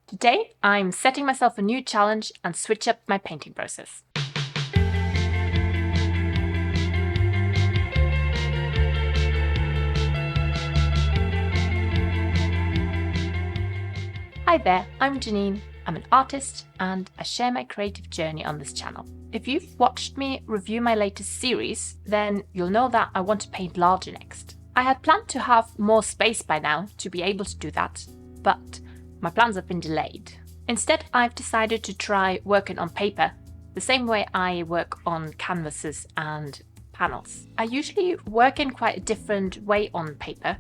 Today, I'm setting myself a new challenge and switch up my painting process. Hi there, I'm Janine. I'm an artist and I share my creative journey on this channel. If you've watched me review my latest series, then you'll know that I want to paint larger next. I had planned to have more space by now to be able to do that, but my plans have been delayed. Instead, I've decided to try working on paper, the same way I work on canvases and panels. I usually work in quite a different way on paper.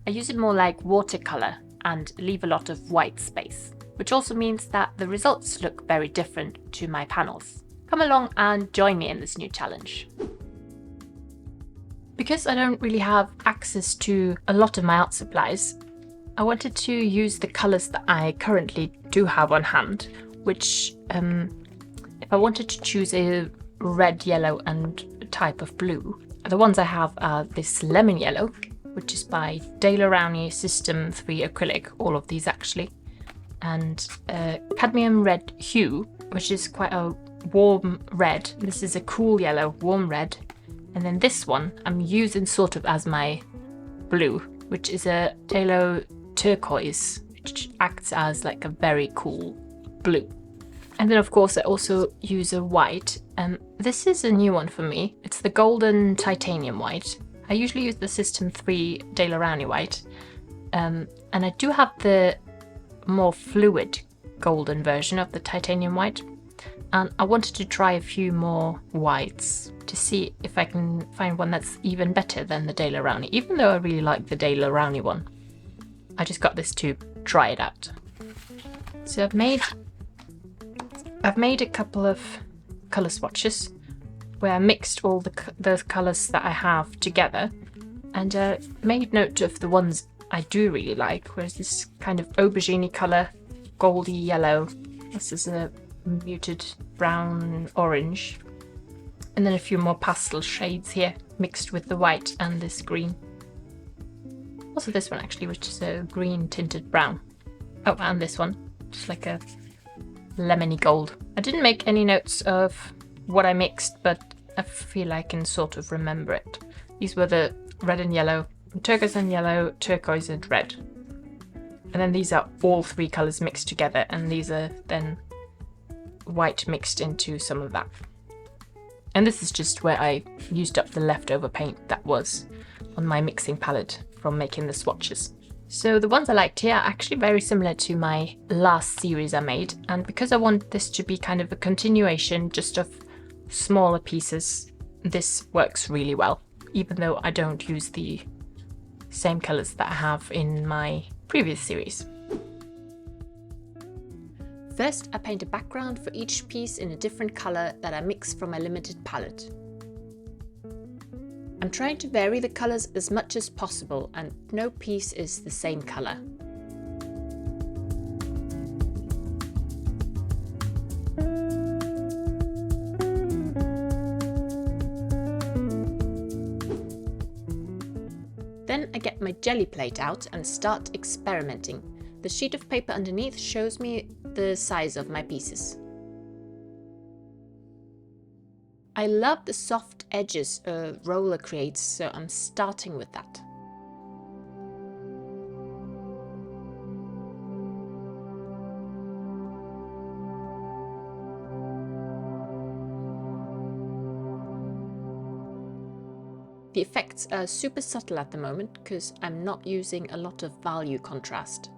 I use it more like watercolour and leave a lot of white space, which also means that the results look very different to my panels. Come along and join me in this new challenge. Because I don't really have access to a lot of my art supplies, I wanted to use the colours that I currently do have on hand, which if I wanted to choose a red, yellow and a type of blue, the ones I have are this lemon yellow, which is by Rowney System 3 acrylic, all of these actually, and cadmium red hue, which is quite a warm red. This is a cool yellow, warm red, and then this one I'm using sort of as my blue, which is a phtalo turquoise, which acts as like a very cool blue. And then of course I also use a white, and this is a new one for me. It's the golden titanium white. I usually use the System 3 Rowney white, and I do have the more fluid golden version of the titanium white, and I wanted to try a few more whites to see if I can find one that's even better than the Rowney, even though I really like the Rowney one. I just got this to try it out. So I've made a couple of colour swatches where I mixed all those colours that I have together, and made note of the ones I do really like, whereas this kind of aubergine colour, goldy yellow, this is a muted brown orange, and then a few more pastel shades here mixed with the white and this green. Also this one actually, which is a green tinted brown. Oh, and this one, just like a lemony gold. I didn't make any notes of what I mixed, but I feel I can sort of remember it. These were the red and yellow, turquoise and yellow, turquoise and red. And then these are all three colours mixed together, and these are then white mixed into some of that. And this is just where I used up the leftover paint that was on my mixing palette from making the swatches. So the ones I liked here are actually very similar to my last series I made, and because I want this to be kind of a continuation just of smaller pieces, this works really well, even though I don't use the same colours that I have in my previous series. First, I paint a background for each piece in a different colour that I mix from my limited palette. I'm trying to vary the colours as much as possible, and no piece is the same colour. Then I get my jelly plate out and start experimenting. The sheet of paper underneath shows me the size of my pieces. I love the soft edges a roller creates, so I'm starting with that. The effects are super subtle at the moment because I'm not using a lot of value contrast.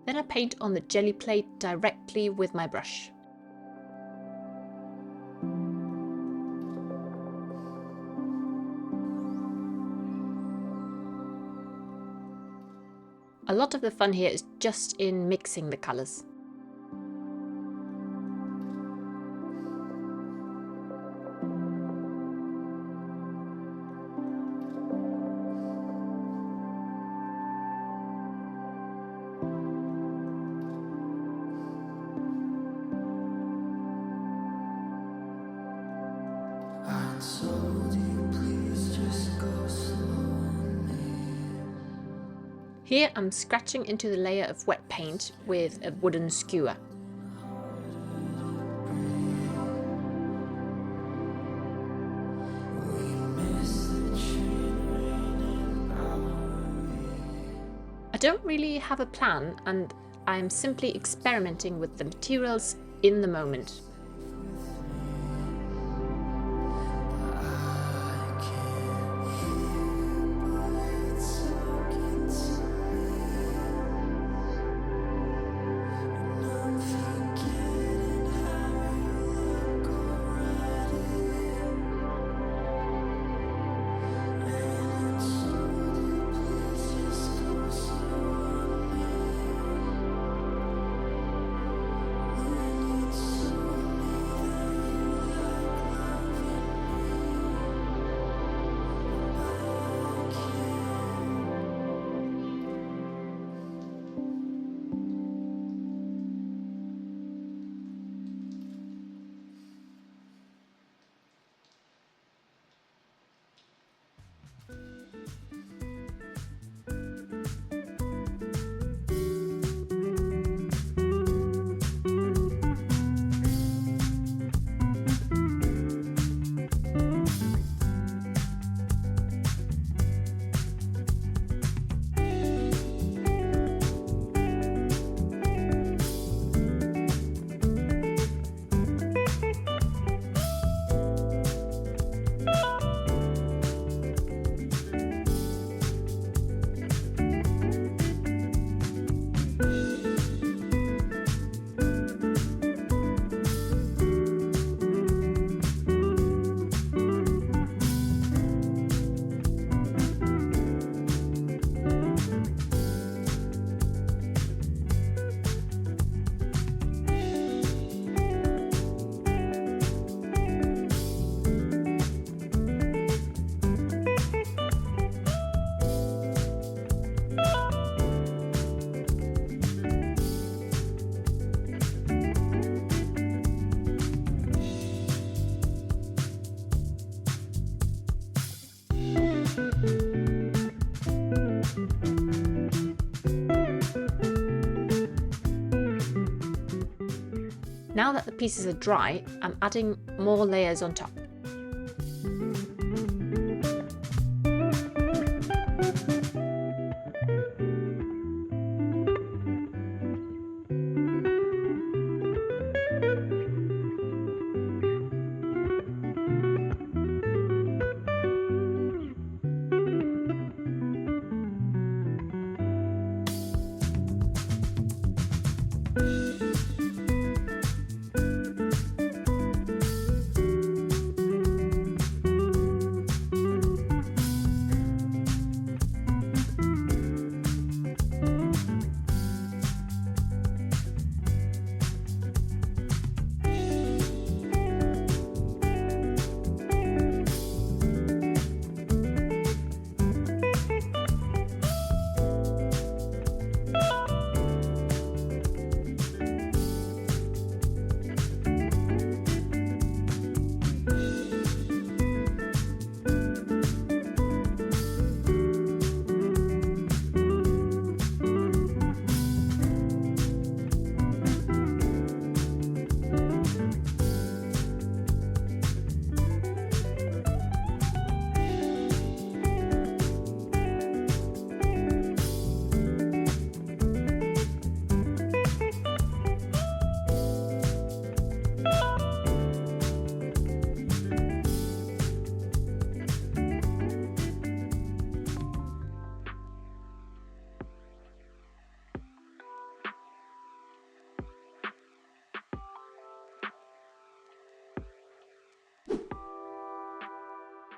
Then I paint on the jelly plate directly with my brush. A lot of the fun here is just in mixing the colours. Here I'm scratching into the layer of wet paint with a wooden skewer. I don't really have a plan, and I'm simply experimenting with the materials in the moment. Now that the pieces are dry, I'm adding more layers on top.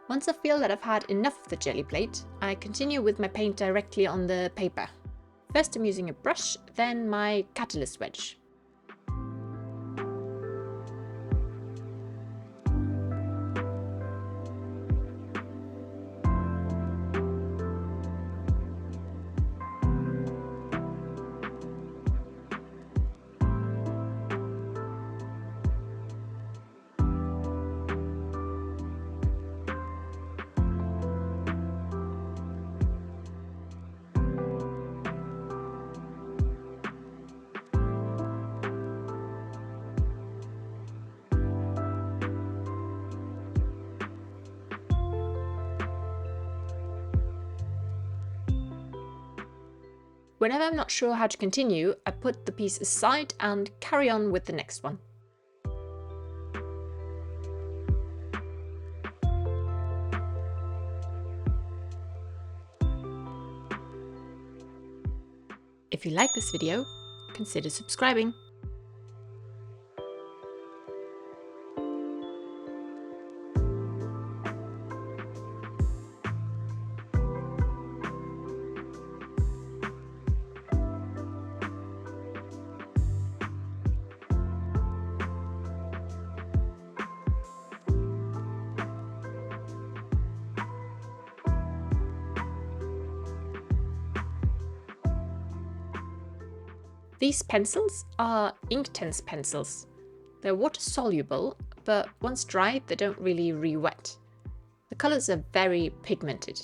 Once I feel that I've had enough of the jelly plate, I continue with my paint directly on the paper. First I'm using a brush, then my catalyst wedge. Whenever I'm not sure how to continue, I put the piece aside and carry on with the next one. If you like this video, consider subscribing. These pencils are Inktense pencils. They're water soluble, but once dried they don't really re-wet. The colours are very pigmented.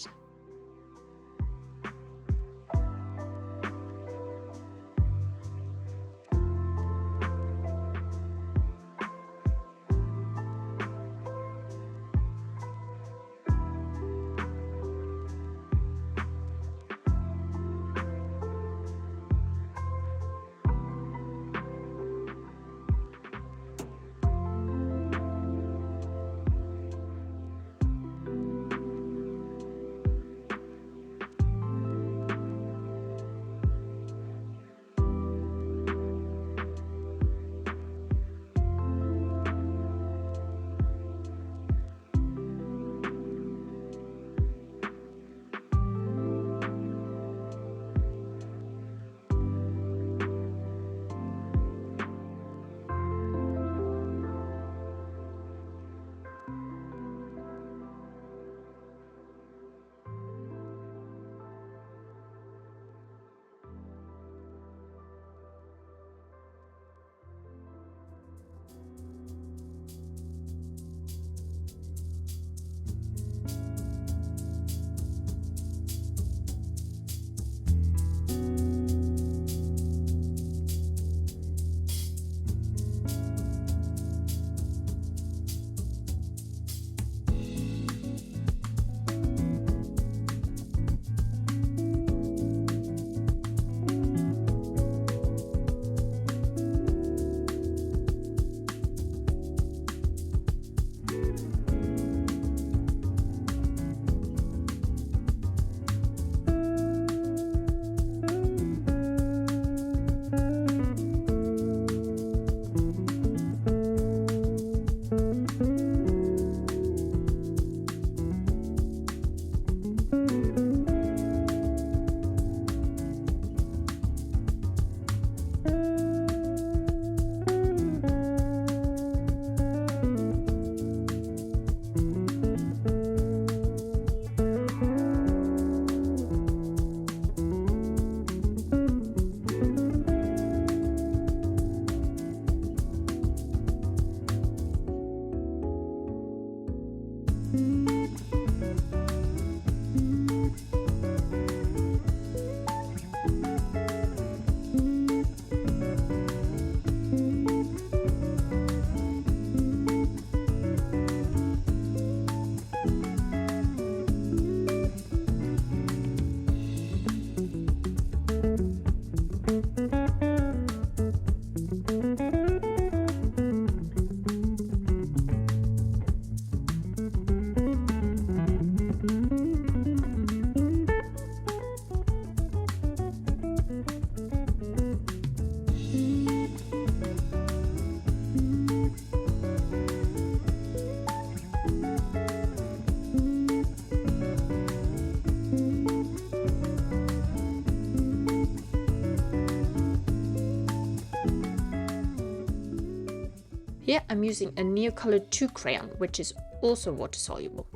Here I'm using a Neocolor II crayon, which is also water soluble.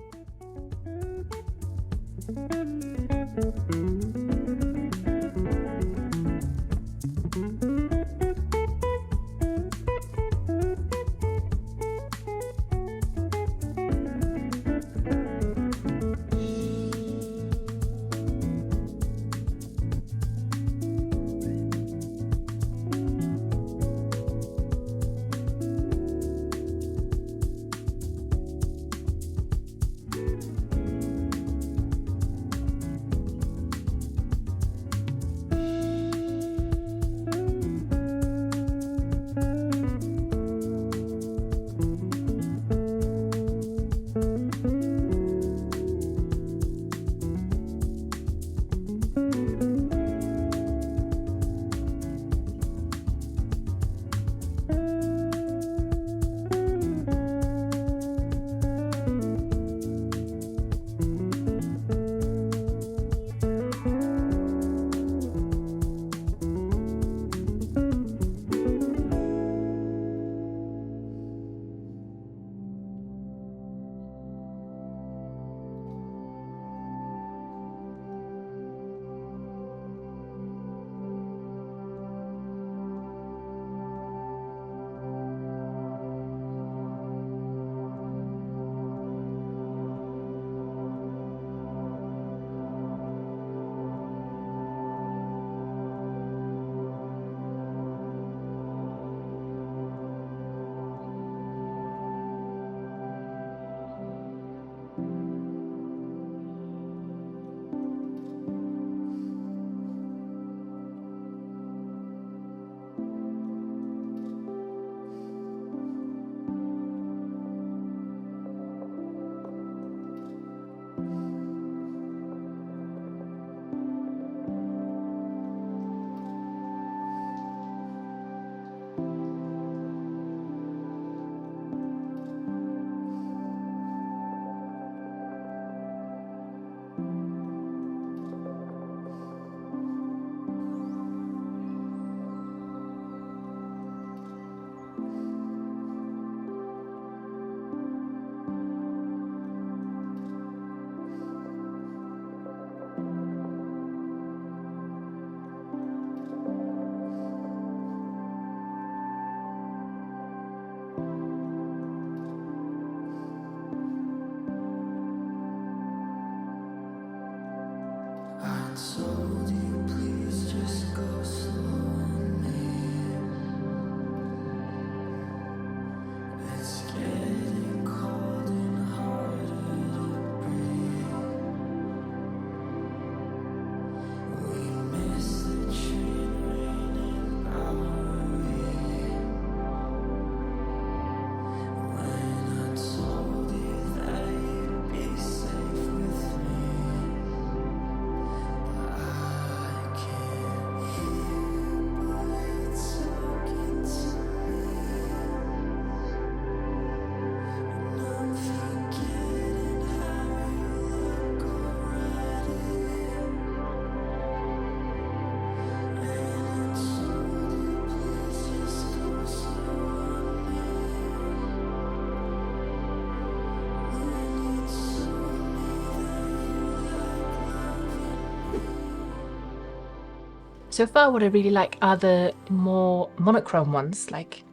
So far what I really like are the more monochrome ones, like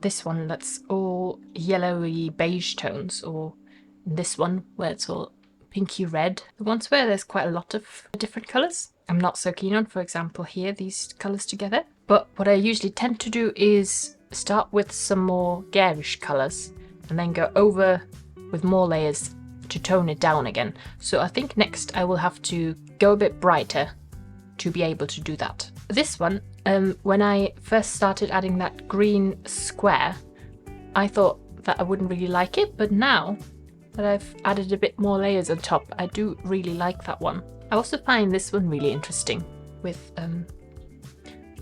this one that's all yellowy beige tones, or this one where it's all pinky red. The ones where there's quite a lot of different colours I'm not so keen on. For example here, these colours together. But what I usually tend to do is start with some more garish colours and then go over with more layers to tone it down again. So I think next I will have to go a bit brighter to be able to do that. This one, when I first started adding that green square, I thought that I wouldn't really like it, but now that I've added a bit more layers on top, I do really like that one. I also find this one really interesting, with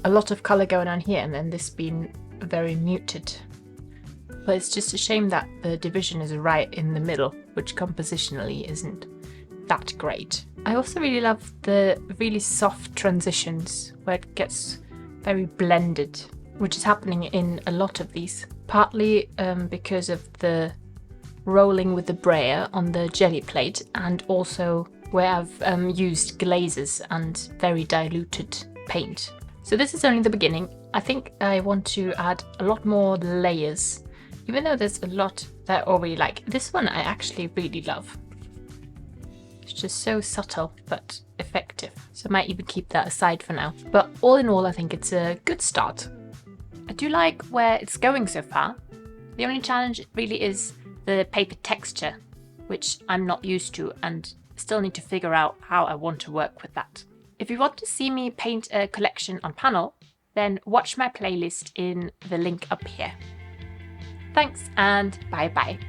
a lot of colour going on here and then this being very muted. But it's just a shame that the division is right in the middle, which compositionally isn't that great. I also really love the really soft transitions where it gets very blended, which is happening in a lot of these partly because of the rolling with the brayer on the jelly plate, and also where I've used glazes and very diluted paint. So this is only the beginning. I think I want to add a lot more layers, even though there's a lot that I already like. This one I actually really love. It's just so subtle but effective. So I might even keep that aside for now. But all in all, I think it's a good start. I do like where it's going so far. The only challenge really is the paper texture, which I'm not used to and still need to figure out how I want to work with that. If you want to see me paint a collection on panel, then watch my playlist in the link up here. Thanks and bye bye.